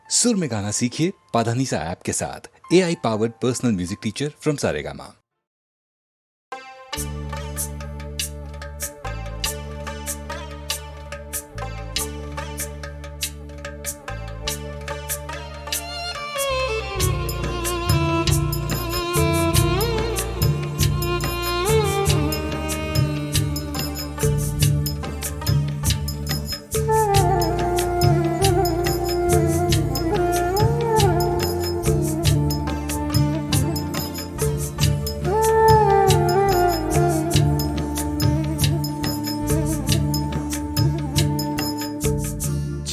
सुर में गाना सीखिए पाधानीसा ऐप के साथ। AI powered personal music teacher from Saregama.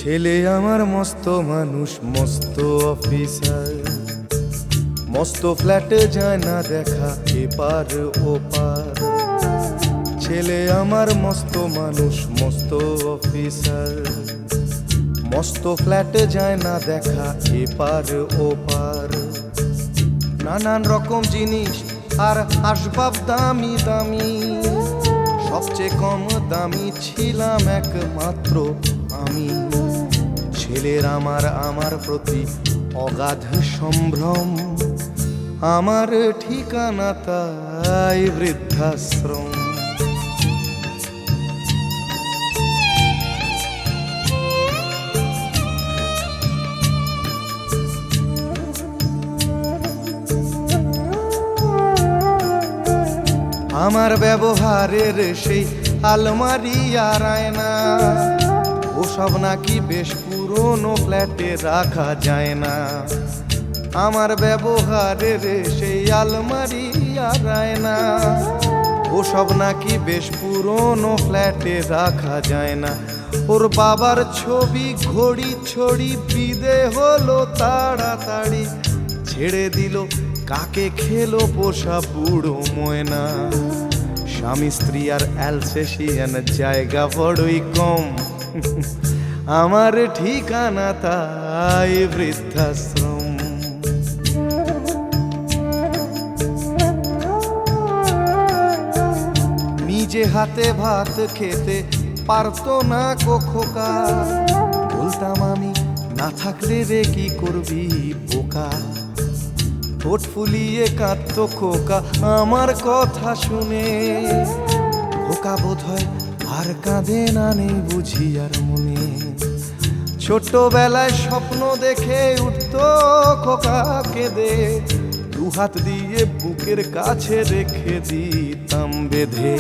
ছেলে আমার মস্ত মানুষ, মস্ত অফিসার, মস্ত ফ্ল্যাটে যায় না দেখা এপার ওপার। ছেলে আমার মস্ত মানুষ, মস্ত অফিসার, মস্ত ফ্ল্যাটে যায় না দেখা এপার ওপার। নানান রকম জিনিস আর আসবাব দামি দামি, সবচেয়ে কম দামি ছিলাম একমাত্র আমি। ছেলের আমার প্রতি অগাধ সম্ভ্রম, আমার ঠিকানা তাই বৃদ্ধাশ্রম। আমার ব্যবহারের সেই আলমারি আর আয়না, ওসব নাকি বেশ পুরনো ফ্ল্যাটে রাখা যায় না। আমার ব্যবহারের সেই আলমারি আর আয়না, ওসব নাকি বেশ পুরনো ফ্ল্যাটে রাখা যায় না। ওর বাবার ছবি ঘড়ি ছড়ি বিদে হলো তাড়াতাড়ি, ছেড়ে দিল কাকে খেলো পোষা বুড়ো ময়না। স্বামী স্ত্রী আর অ্যালসেশিয়ান জায়গা বড়ই কম, আমার ঠিকানা তাই বৃদ্ধাশ্রম। নিজে হাতে ভাত খেতে পারতো না খোকা, বলতাম আমি না থাকলে রে কি করবি বোকা। ঠোঁট ফুলিয়ে কাঁদতো খোকা আমার কথা শুনে, খোকা বোধ হয় আর কাঁদে না, নেই বুঝি আর মনে। ছোটবেলায় স্বপ্ন দেখে উঠতো খোকা কেঁদে, দুহাত দিয়ে বুকের কাছে রেখে দিতাম বেঁধে।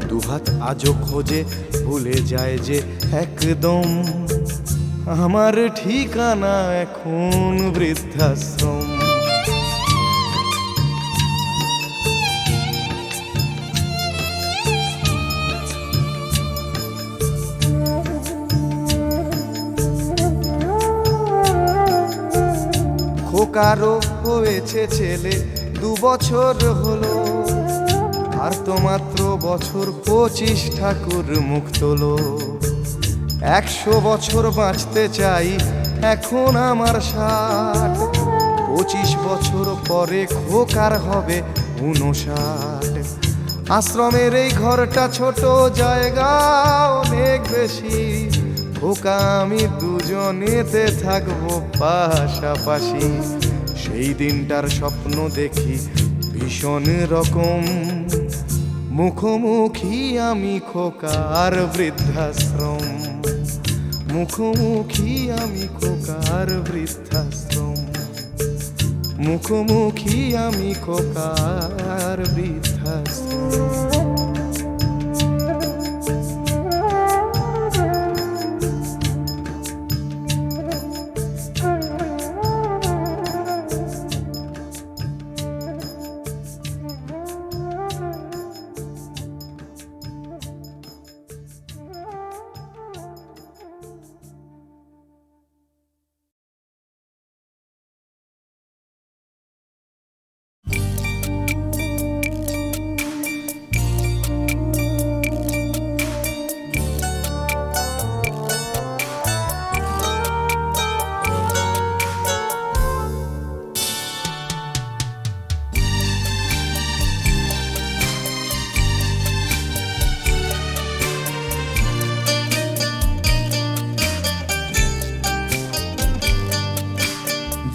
দুহাত আজও খোঁজে ভুলে যায় যে একদম, আমার ঠিকানা এখন বৃদ্ধাশ্রম। খোকারও হয়েছে ছেলে 2 বছর হলো, আর তো মাত্র বছর 25 ঠাকুর মুখ তোলো। 100 বছর বাঁচতে চাই এখন আমার 60, 25 বছর পরে খোকার হবে 59। আশ্রমের এই ঘরটা ছোট, জায়গা অনেক বেশি, খোকা আমি দুজনেতে থাকবো পাশাপাশি। সেই দিনটার স্বপ্ন দেখি ভীষণ রকম, মুখোমুখি আমি খোকার বৃদ্ধাশ্রম। মুখোমুখি আমি খোকার বৃদ্ধাশ্রম, মুখোমুখি আমি খোকার বৃদ্ধাশ্রম।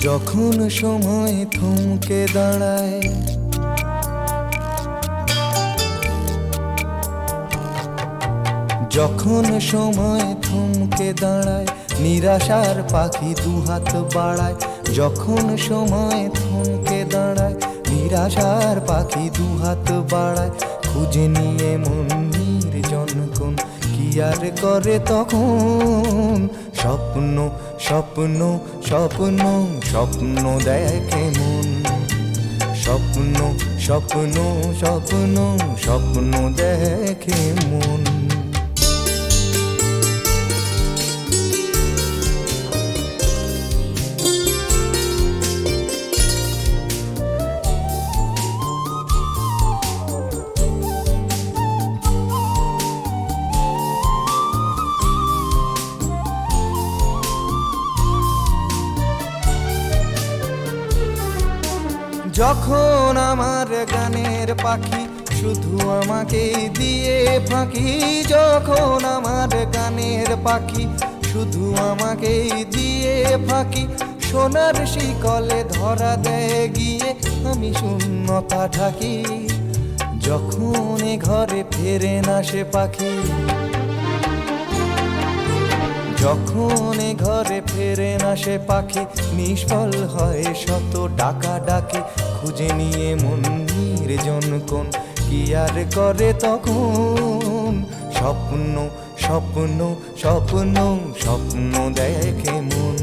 যখন সময় থমকে দাঁড়ায়, যখন সময় থমকে দাঁড়ায়, নিরাশার পাখি দুহাত বাড়ায়। যখন সময় থমকে দাঁড়ায়, নিরাশার পাখি দুহাত বাড়ায়। খুঁজে নিয়ে মন নির্জন কোন কি আর করে তখন। স্বপ্ন স্বপ্ন স্বপ্ন স্বপ্ন দেখে মন। স্বপ্ন স্বপ্ন স্বপ্ন স্বপ্ন দেখে মন। যখন আমার গানের পাখি শুধু আমাকে দিয়ে ফাঁকি। যখন আমার গানের পাখি শুধু আমাকে দিয়ে ফাঁকি। সোনার শিকলে ধরা দেয় গিয়ে আমি শূন্যতা ঢাকি। যখন এ ঘরে ফেরে না সে পাখি, যখন এ ঘরে ফেরে না সে পাখি, নিষ্ফল হয় শত ডাকা ডাকি। খুঁজে নিয়ে মন নির্জন কোন কি আর করে তখন। স্বপ্ন স্বপ্ন স্বপ্ন স্বপ্ন দেখে মন।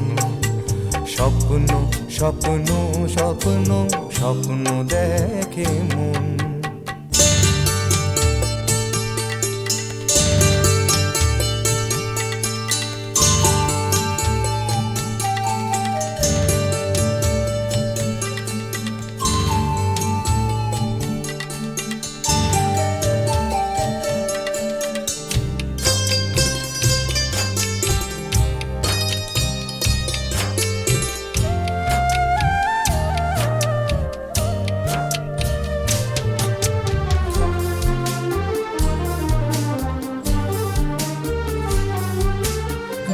স্বপ্ন স্বপ্ন স্বপ্ন স্বপ্ন দেখে মন।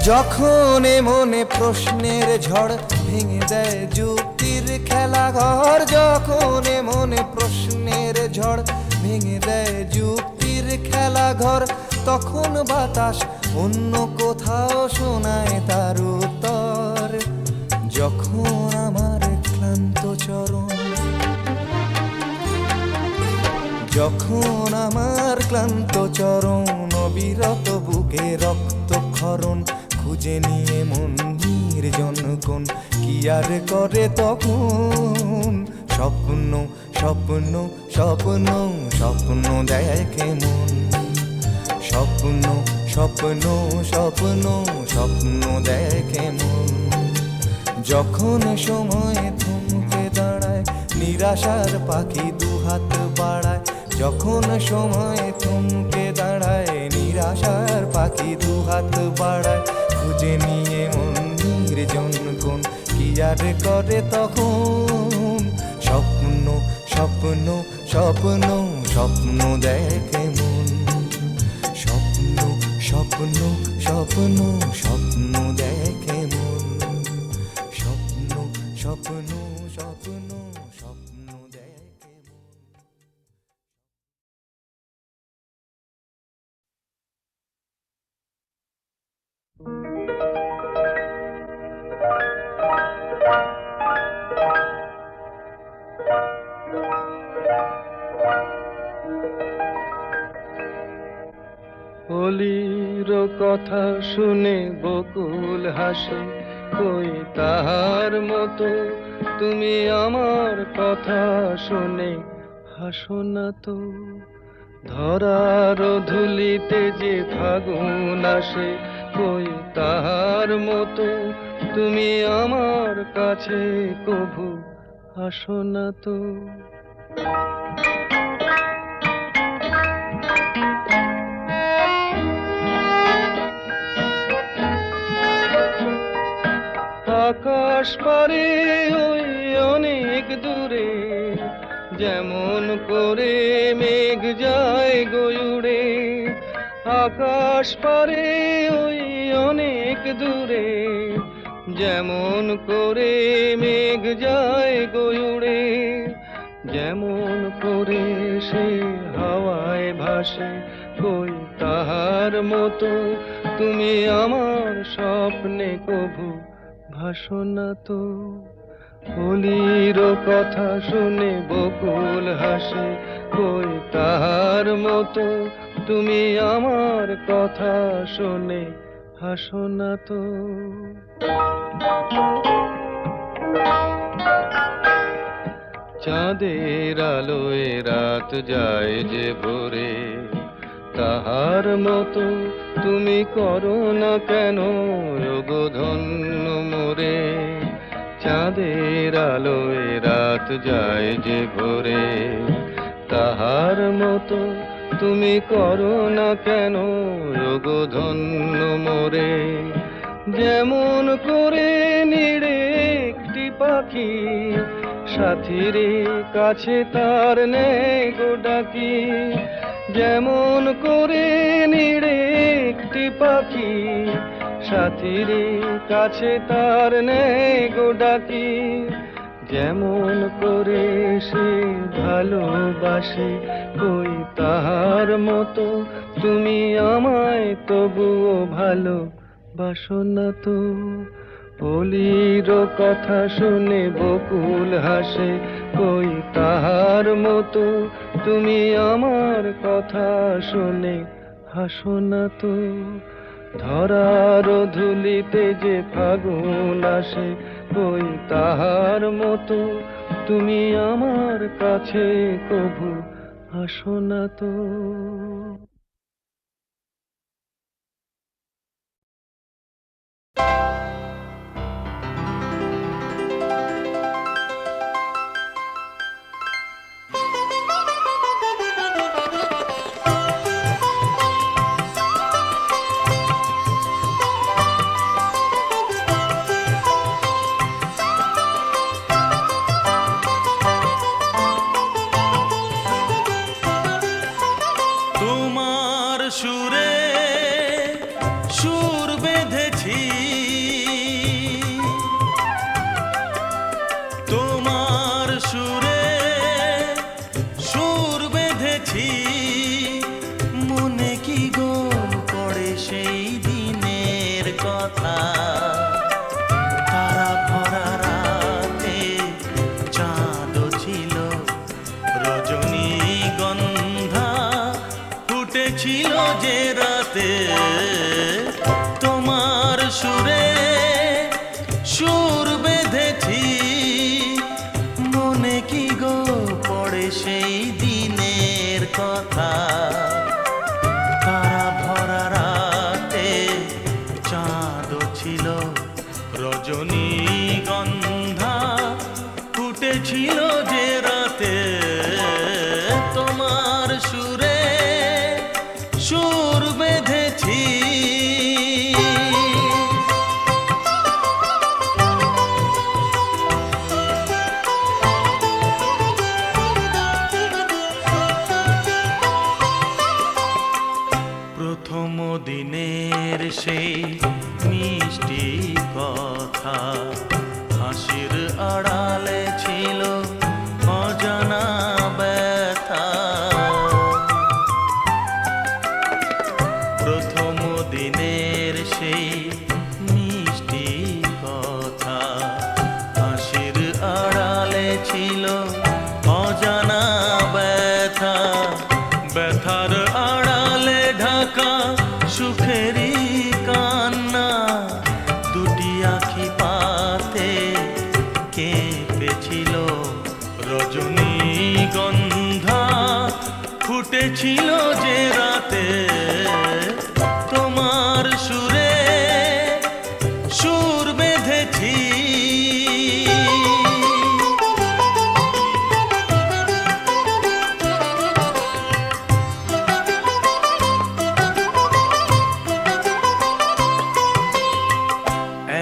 যখন এ মনে প্রশ্নের ঝড় ভেঙে দেয় যুক্তির খেলা ঘর। যখন এ মনে প্রশ্নের ঝড় ভেঙে দেয় যুক্তির খেলা ঘর, তখন বাতাস অন্য কোথাও শোনায় তার উত্তর। যখন আমার ক্লান্ত চরণ, যখন আমার ক্লান্ত চরণ, অবিরত বুকে রক্তক্ষরণ। খুঁজে নিয়ে মন নির্জন কোন কি আর করে তখন। স্বপ্ন স্বপ্ন স্বপ্ন স্বপ্ন দেখে মন। স্বপ্ন স্বপ্ন স্বপ্ন স্বপ্ন দেখে মন। যখন সময় থমকে দাঁড়ায়, নিরাশার পাখি দুহাত বাড়ায়। যখন সময় থমকে দাঁড়ায়, নিরাশার পাখি দুহাত বাড়ায়। খুঁজে নিয়ে মন নির্জন কোন কি আর করে তখন। স্বপ্ন স্বপ্ন স্বপ্ন স্বপ্ন দেখে মন। স্বপ্ন স্বপ্ন স্বপ্ন স্বপ্ন দেখে মন। স্বপ্ন স্বপ্ন স্বপ্ন স্বপ্ন দেখে মন। হোলির কথা শুনে বকুল হাসে, কই তাহার মতো তুমি আমার কথা শুনে হাসো না তো। ধরার ধুলিতে যে ফাগুন আসে, কই তাহার মতো তুমি আমার কাছে কভু আসো না তো। আকাশ পারে ওই অনেক দূরে, যেমন করে মেঘ যায় গয়ুড়ে। আকাশ পারে ওই অনেক দূরে, যেমন করে মেঘ যায় গয়ুড়ে, যেমন করে সে হাওয়ায় ভাসে, কই তাহার মতো তুমি আমার স্বপ্নে কভু ভাসো না তো। কলির কথা শুনে বকুল হাসে, কই তাহার মতো তুমি আমার কথা শুনে হাসো না তো। চাঁদের আলোয় রাত যায় যে ভোরে, তাহার মতো তুমি করো না কেন ওগো ধন্য মোরে। চাঁদের আলোয় রাত যায় যে ভোরে, তাহার মতো তুমি করো না কেন ওগো ধন্য মোরে। যেমন করে নিড়ে একটি পাখি, সাথীর কাছে তার নেই গো ডাকি। যেমন করে নিড়ে একটি পাখি, সাথীর কাছে তার নেই গো ডাকি। যেমন করে সে ভালোবাসে, কই তাহার মতো তুমি আমায় তবুও ভালো বাসো না তো। কলির কথা শুনে বকুল হাসে, কই তাহার মতো তুমি আমার কথা শুনে হাসো না তো। ধরার ধুলিতে যে ফাগুন আসে, কই তাহার মতো তুমি আমার কাছে কভু হাসো না তো। তোমার সুরে সুর বেঁধেছি, তোমার সুরে সুর বেঁধেছি। মনে কি গোল পড়ে সেই দিনের কথা, তারা ভরা রাতে চাঁদ ছিল, রজনীগন্ধা ফুটেছিল যে রাতে। তোমার সুরে সুর বেঁধেছি, মনে কি গো পড়ে সেই দিনের কথা, তারা ভরা রাতে চাঁদ ছিল, রজনীগন্ধা ফুটেছিল যে রাতে। তোমার সুরে সুর বেঁধেছি। প্রথম দিনের সেই মিষ্টি কথা, হাসির আড়ালে ছিল অজানা ব্যথা। প্রথম দিনের সেই মিষ্টি কথা, হাসির আড়ালে ছিল অজানা ব্যথা। ব্যথার আড়ালে ঢাকা সুখেরই কান্না, দুটি আঁখি পাতে কেঁপেছিল, রজনীগন্ধা ফুটেছিল যে রাতে। তোমার সুরে সুর বেঁধেছি।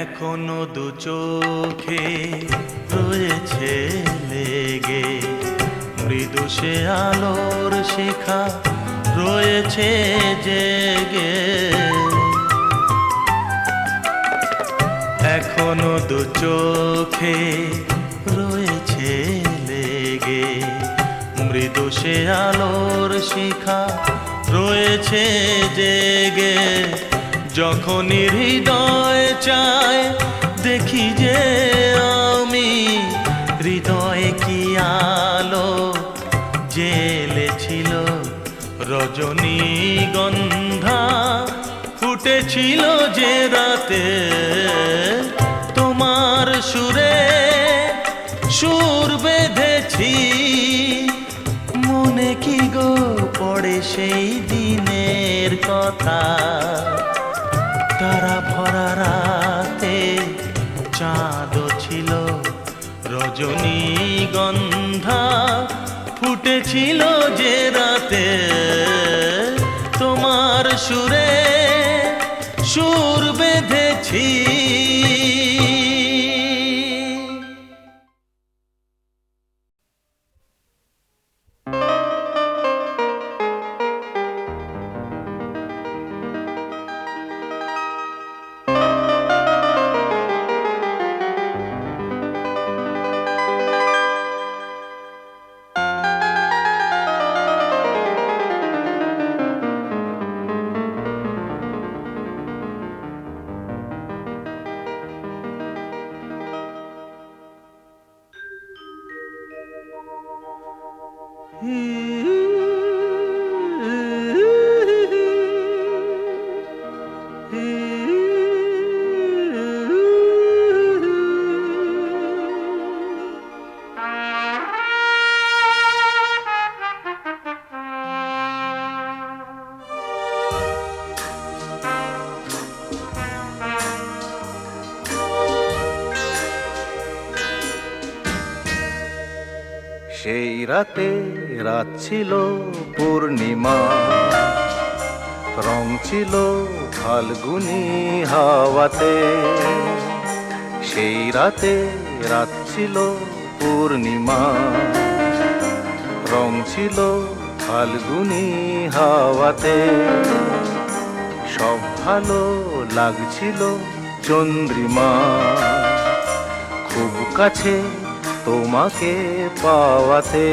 এখনো দু চোখে রয়েছে লেগে, মৃদু সে আলোর শিখা রয়েছে জেগে। এখনো দু চোখে রয়েছে লেগে, মৃদু সে আলোর শিখা রয়েছে জেগে। যখনই হৃদয় চায় দেখি যে আমি, হৃদয়ে কি আলো জ্বেলেছিল, রজনীগন্ধা ফুটেছিল যে রাতে। তোমার সুরে সুর বেঁধেছি, মনে কি গো পড়ে সেই দিনের কথা। তারা ভরা রাতে চাঁদ ছিল, রজনীগন্ধা ফুটেছিল যে রাতে। তোমার সুরে সুর বেঁধেছি। সেই রাতে রাত ছিল পূর্ণিমা, রং ছিল ফাল্গুনি হাওয়াতে। সেই রাতে রাত ছিল পূর্ণিমা, রং ছিল ফাল্গুনি হাওয়াতে। সব ভালো লাগছিল চন্দ্রিমা, খুব কাছে তোমাকে পাওয়াতে।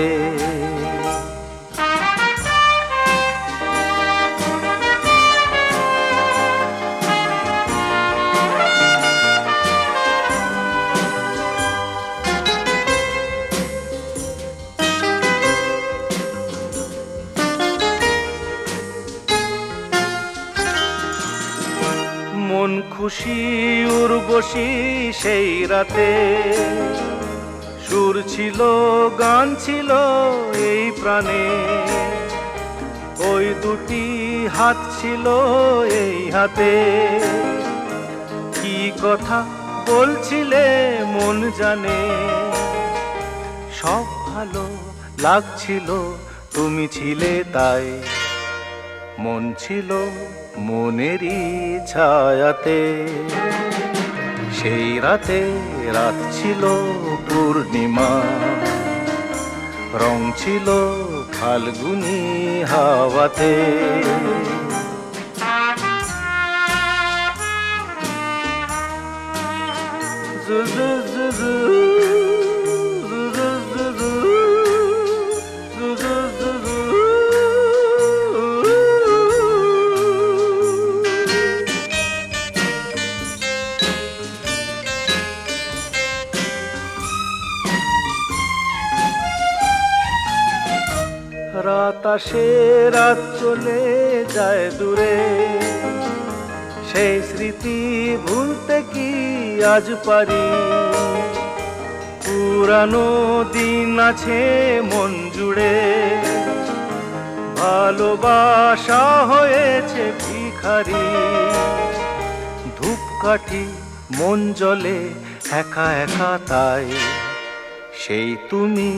মন খুশি উর্বশী সেই রাতে, সুর ছিল গান ছিল এই প্রাণে। ওই দুটি হাত ছিল এই হাতে, কি কথা বলছিলে মন জানে। সব ভালো লাগছিল তুমি ছিলে তাই, মন ছিল মনেরই ছায়াতে। সেই রাতে রাত ছিল পূর্ণিমা, রং ছিল ফাল্গুনি হাওয়াতে। রাত আসে রাত চলে যায় দূরে, সেই স্মৃতি ভুলতে কি আজ পারি। পুরানো দিন আছে মন জুড়ে, ভালোবাসা হয়েছে ভিখারি। ধূপকাঠি মন জ্বলে একা একা তাই, সেই তুমি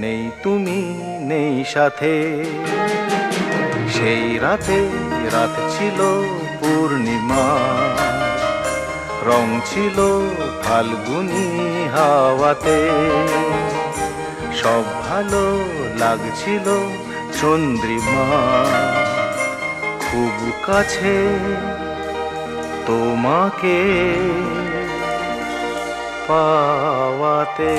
নেই, তুমি নেই সাথে। সেই রাতে রাত ছিল পূর্ণিমা, রং ছিল ফাল্গুনি হাওয়াতে। সব ভালো লাগছিল চন্দ্রিমা, খুব কাছে তোমাকে পাওয়াতে।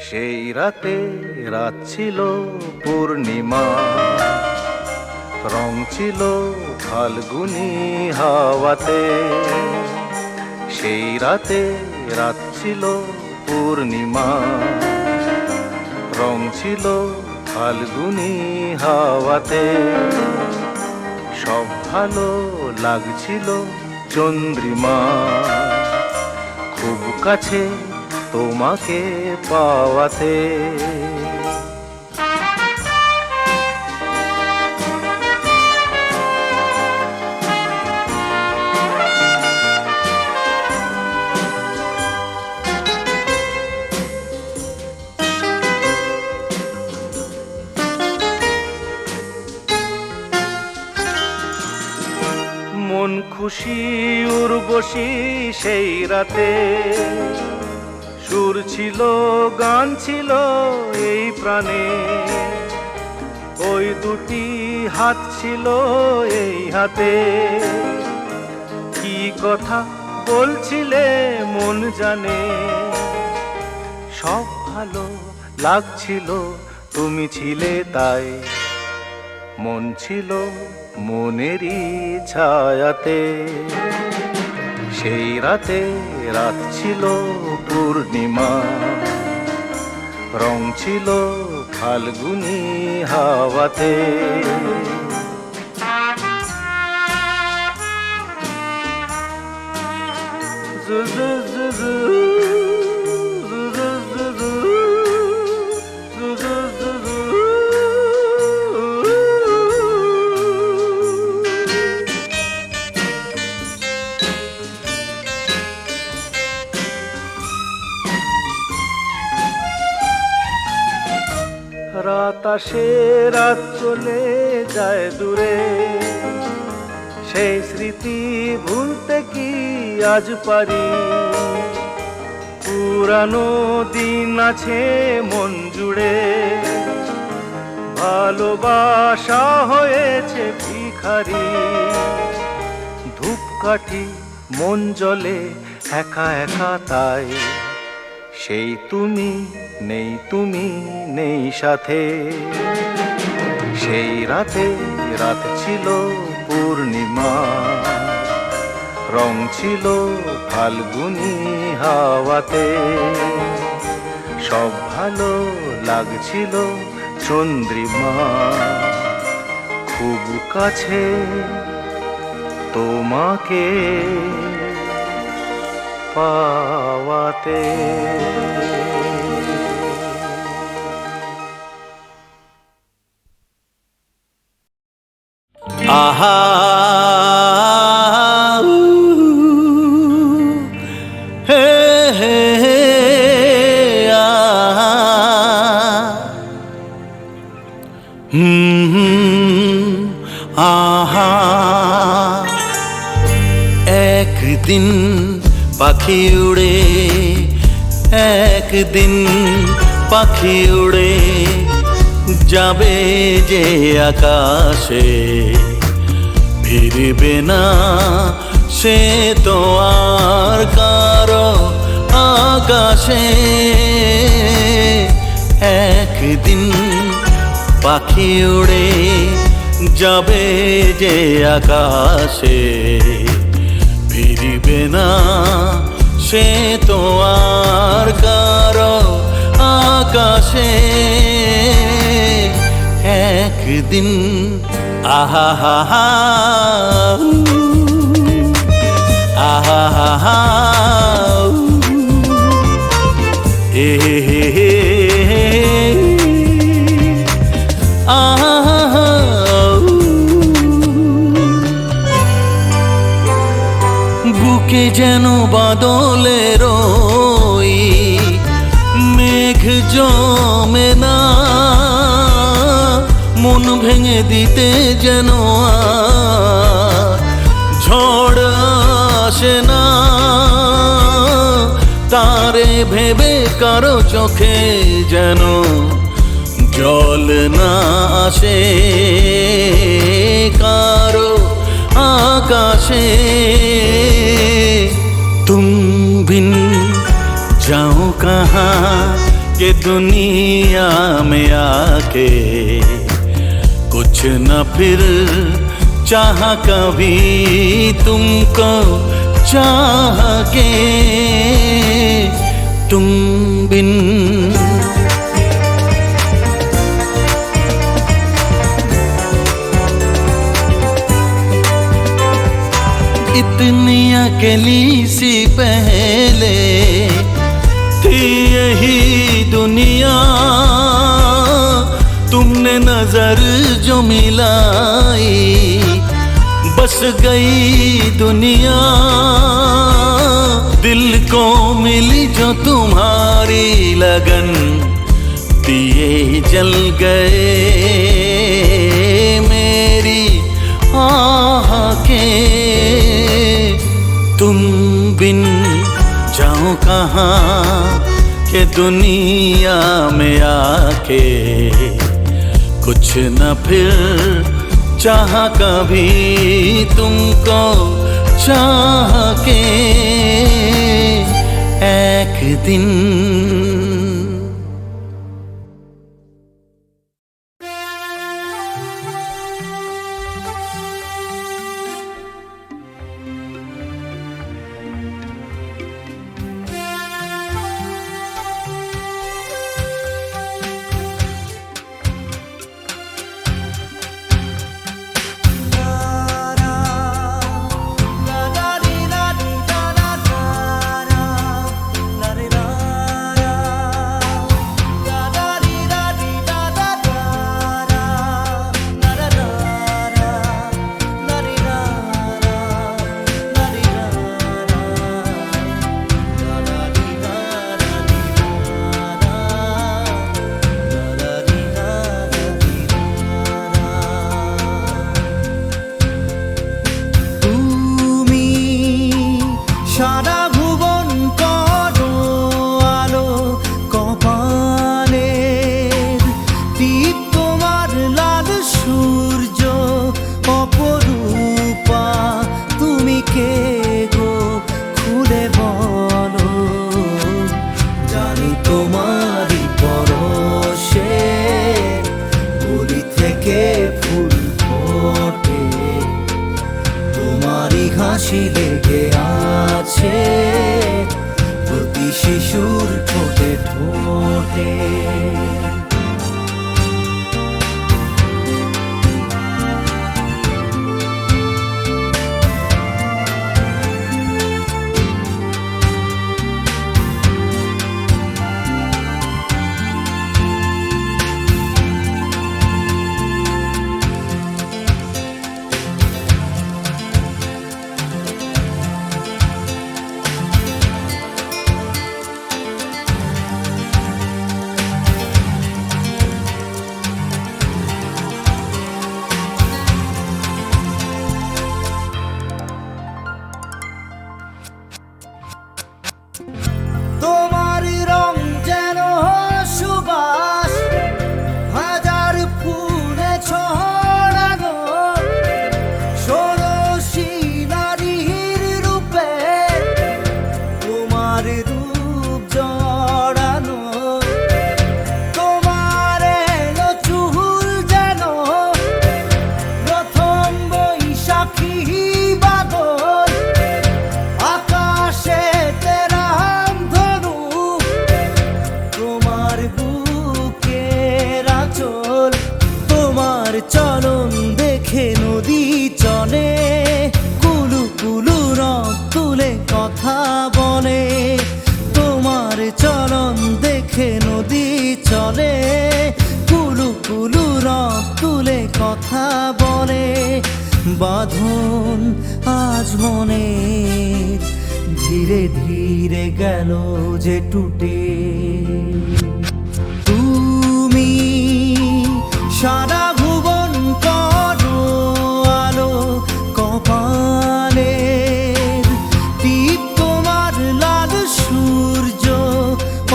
সেই রাতে রাত ছিল পূর্ণিমা, রং ছিল ফাল্গুনি হাওয়াতে। সেই রাতে রাত ছিল পূর্ণিমা, রং ছিল ফাল্গুনি হাওয়াতে। সব ভালো লাগছিল চন্দ্রিমা, খুব কাছে তোমাকে পাওয়াতে। মন খুশি উর্বশী সেই রাতে, সুর ছিল গান ছিল এই প্রাণে। ওই দুটি হাত ছিল এই হাতে, কি কথা বলছিলে মন জানে। সব ভালো লাগছিল তুমি ছিলে তাই, মন ছিল মনেরই ছায়াতে। সেই রাতে রাত ছিল পূর্ণিমা, রং ছিল ফাল্গুনি হাওয়াতে। রাত আসে রাত চলে যায় দূরে, সেই স্মৃতি ভুলতে কি আজ পারি। পুরানো দিন আছে মন জুড়ে, ভালোবাসা হয়েছে ভিখারি। ধূপকাঠি মন জ্বলে একা একা তাই, সেই তুমি নেই, তুমি নেই সাথে। সেই রাতে রাত ছিল পূর্ণিমা, রং ছিল ফাল্গুনি হাওয়াতে। সব ভালো লাগছিল চন্দ্রিমা, খুব কাছে তোমাকে পাওয়াতে। আহা হে হে হে আহা আহা। একদিন পাখি উড়ে, একদিন পাখি উড়ে যাবে যে আকাশে, ফিরবে না সে তো আর কারো আকাশে। একদিন পাখি উড়ে যাবে যে আকাশে, ফিরবে না সে তো আর কারো আকাশে। একদিন আহা হা হা আহা হা হা এ হে হে আহা। বুকে যেন বাদলের ওই মেঘ জমে না, মন ভেঙে দিতে যেন আর ঝড় আসে না। তারে ভেবে কারো চোখে যেন জল না আসে, কারো आकाशे तुम बिन जाओ कहाँ के दुनिया में आके, कुछ न फिर चाह कभी तुमको चाह के। तुम बिन इतनी अकेली सी पहले थी यही दुनिया, तुमने नजर जो मिलाई बस गई दुनिया। दिल को मिली जो तुम्हारी लगन, दिए जल गए मेरी आह के। तुम बिन जाओ कहाँ के दुनिया में आके, कुछ न फिर चाह कभी तुमको चाह के। एक दिन হাসি লেগে আছে প্রতি শিশুর ঠোঁটে ঠোঁটে। চলে, কুলু কুলু রং তুলে কথা বলে। তোমার চলন দেখে নদী চলে, কুলু কুলু রং তুলে কথা বলে। বাঁধন আজ মনে ধীরে ধীরে গেল যে টুটে। তুমি সারা ভুবন করো আলো, কপালের টিপ তোমার লাল সূর্য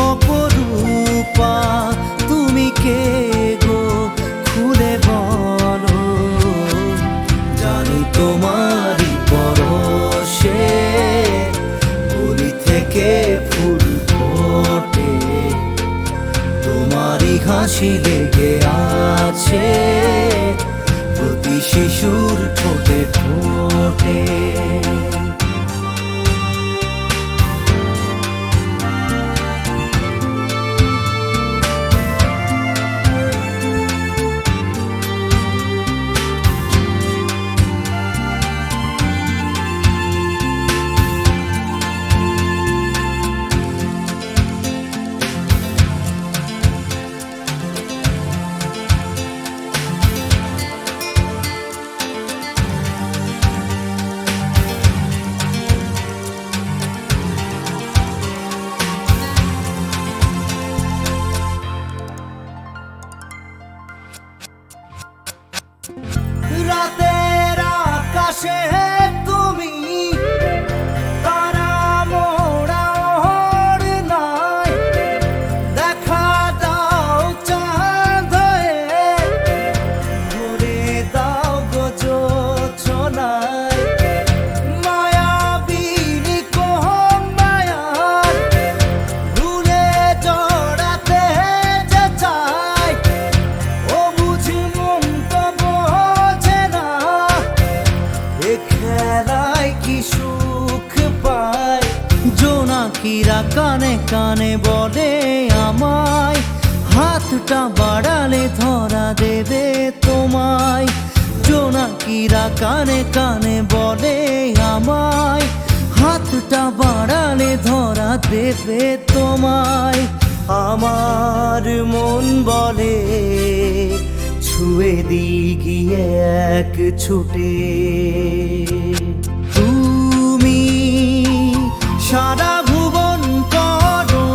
অপরূপা। তুমি কে গো খুলে বলো, জানি তোমারই পরশে কলি থেকে ফুল ফোটে। তোমারই হাসি লেগে আছে প্রতি শিশুর ঠোঁটে ঠোঁটে। রাতের আকাশে তুমি তারা মোড়া নাই, দেখা দাও চাঁদ হয়ে ভরে দাও গো জোছনায়। মায়াবিনী কোন মায়ার ভুলে জড়াতে যে চায়, ও বুঝি মন তো বোঝে না এ খেলায় কি সুখ পায়। জোনাকিরা কানে কানে বলে আমায়, হাতটা বাড়ালে ধরা দেবে তোমায়। জোনাকিরা কানে কানে বলে আমায়, হাতটা বাড়ালে ধরা দেবে তোমায়। আমার মন বলে ছুঁয়ে দিই গিয়ে এক ছুটে। তুমি সারা ভুবন করো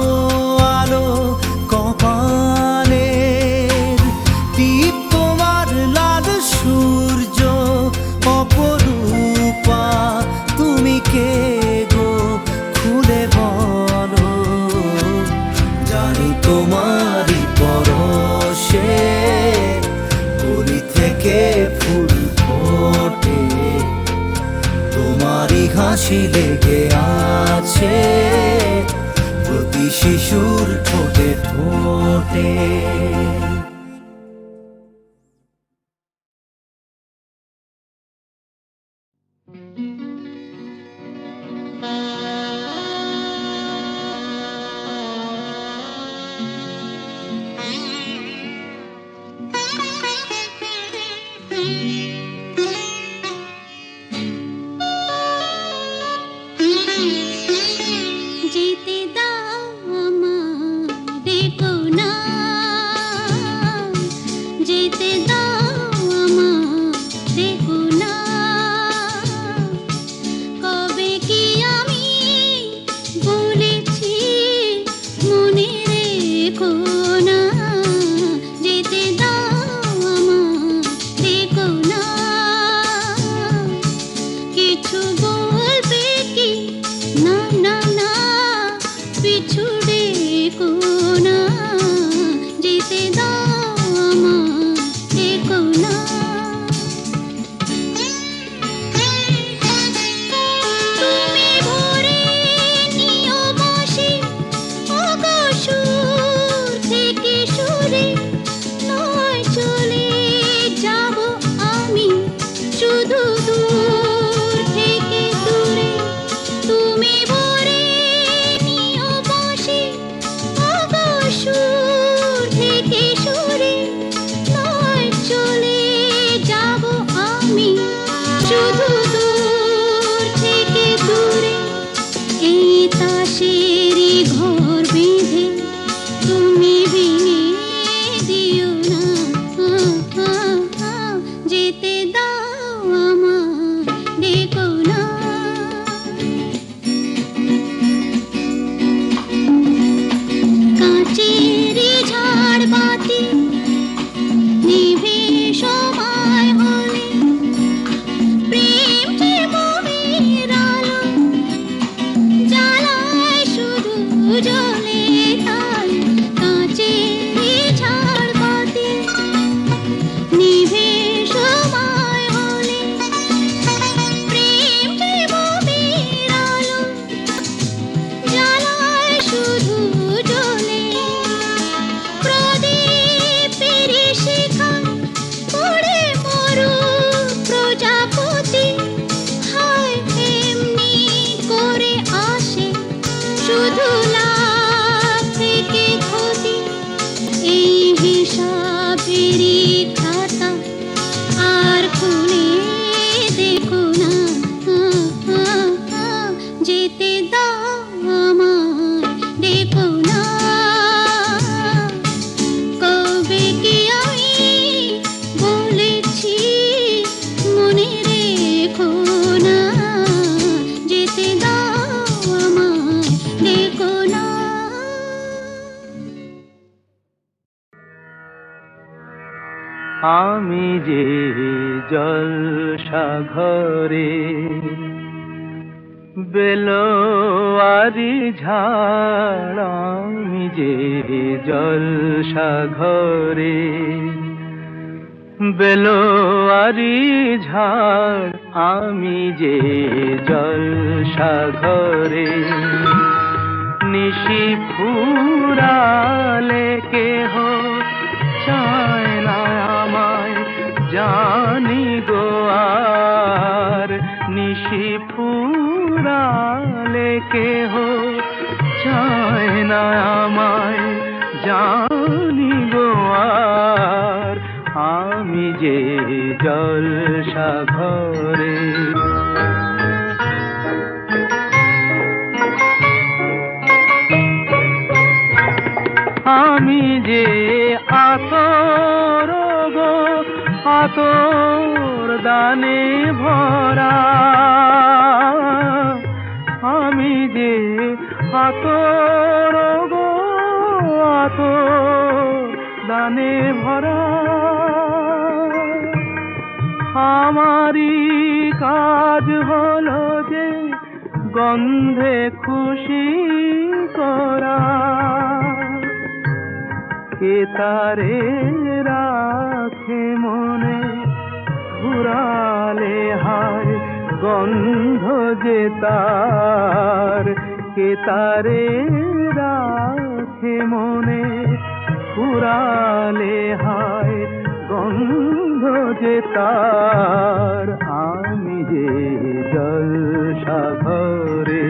আলো, কপালের টিপ তোমার লাল সূর্য অপরূপা। তুমি কে গো খুলে বলো, জানি তোমারই পরশে কলি থেকে ফুল ফোটে। তোমারই হাসি লেগে আছে প্রতি শিশুর ঠোঁটে ঠোঁটে। যেতে দাও আমারে কোনা, যেতে দাও আমারে কোনা। শুধু দূর থেকে দূরে এই তাসেরই ঘর বেঁধে তুমি ভেঙে দিও না, যেতে দাও আমার, ডেকো না। কাঁচেরই ঝাড়বাতি নিভে সময় হলে প্রেম যে মোহের আলো জ্বালায় শুধু জ্বলে তাই। কাঁচেরই ঝাড়বাতি নিভে সময় হলে প্রেম যে মোহের আলো জ্বালায় শুধু জ্বলে। প্রদীপেরই শিখায় পড়ে মরুক প্রজাপতি, হায় এমনি করে আসে শুধু লাভ থেকে ক্ষতি। এই হিসাবেরই খাতা আর খুলে দেখো না, যেতে দাও আমার, ডেকো না। কবে কি আমি বলেছি মনে রেখো না, যেতে দাও আমার, ডেকো না। আমি যে জলসা ঘরে বেলোয়ারি ঝাড়, আমি যে জলসা ঘরে বেলোয়ারি ঝাড়, আমি যে জলসা ঘরে নিশি ফুরালে কেহ চায় না আমায়, জানি গো আর নিশি ফুরালে কেহ চায় না আমায়, জানি গো আর আমি যে জলসা ঘরে। আমি যে আতর গো আতর দানে ভরা, আমি যে আতর গো আতর দানে ভরা। আমারই কাজ হলো যে গন্ধে খুশি করা, কে তারে রাখে মনে ঘুরালে হায় গন্ধ যে তার, কে তারে রাখে মনে ঘুরালে হায় গন্ধ যে তার। আমি যে জলসা ঘরে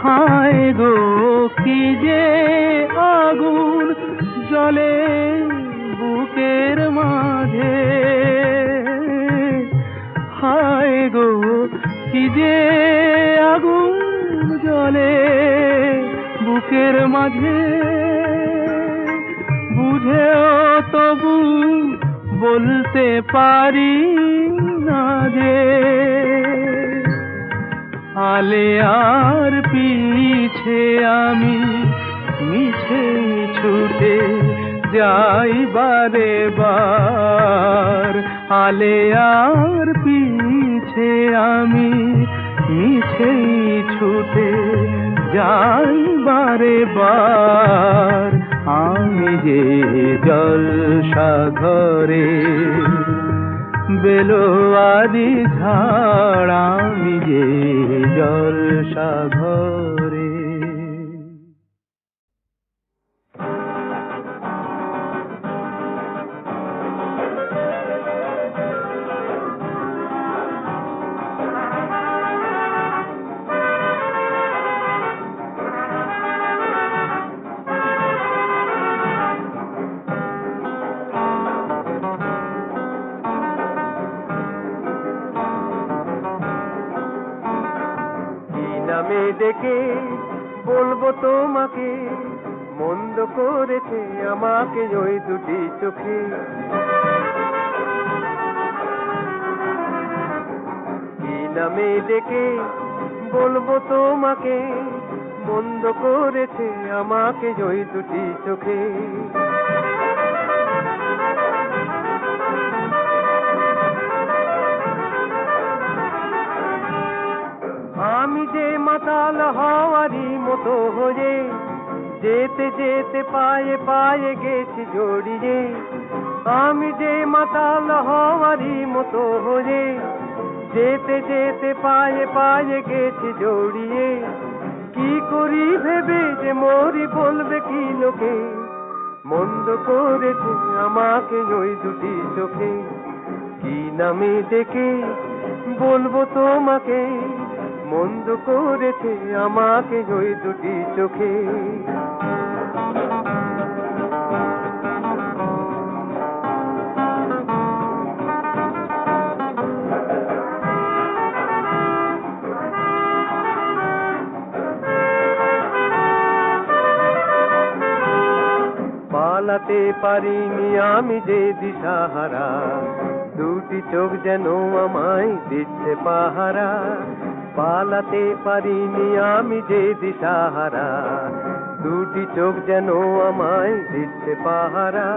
হায় গো কি যে আগুন জ্বলে বুকের মাঝে, হায় গো কি যে আগুন জ্বলে বুকের মাঝে। বুঝেও তবু বলতে পারি না যে আলে আর পিছে আমি মিছে ছুটে যাই বারে বার। আলে আর পিছে আমি মিছে ছুটে যাই বারে বার। আমি যে জলসা ঘরে বেলোয়ারি ঝাড়, আমি যে জলসা ঘরে। ডেকে বলবো তোমাকে মন্দ করেছে আমাকে ওই দুটি চোখে। কি নামে ডেকে বলবো তোমাকে মন্দ করেছে আমাকে ওই দুটি চোখে। আমি যে মাতাল হওয়ারই মতো হয়ে যেতে যেতে পায়ে পায়ে গেছি জড়িয়ে। আমি যে মাতাল হওয়ারই মতো হয়ে যেতে যেতে পায়ে পায়ে গেছি জড়িয়ে। কি করি ভেবে যে মরি বলবে কি লোকে মন্দ করেছে আমাকে ওই দুটি চোখে। কি নামে ডেকে বলবো তোমাকে মন্দ করেছে আমাকে ওই দুটি চোখে। পালাতে পারিনি আমি যে দিশাহারা, দুটি চোখ যেন আমায় দিচ্ছে পাহারা। পালাতে পারিনি আমি যে দিশাহারা, দুটি চোখ যেন আমায় দিচ্ছে পাহারা।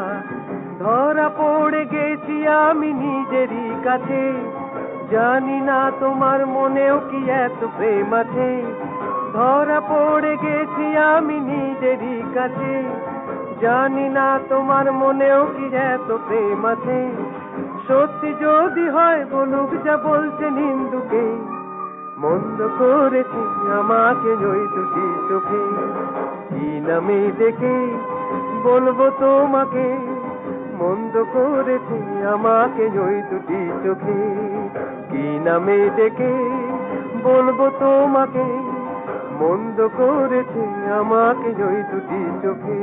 ধরা পড়ে গেছি আমি নিজেরই কাছে, জানি না তোমার মনেও কি এত প্রেম আছে। ধরা পড়ে গেছি আমি নিজেরই কাছে, জানি না তোমার মনেও কি এত প্রেম আছে। সত্যি যদি হয় বলুক যা বলছে নিন্দুকে, মন্দ করেছি আমাকে ওই দুটি চোখে। কি নামে ডেকে বলবো তোমাকে মন্দ করেছি আমাকে ওই দুটি চোখে। কি নামে ডেকে বলবো তোমাকে মন্দ করেছে আমাকে ওই দুটি চোখে।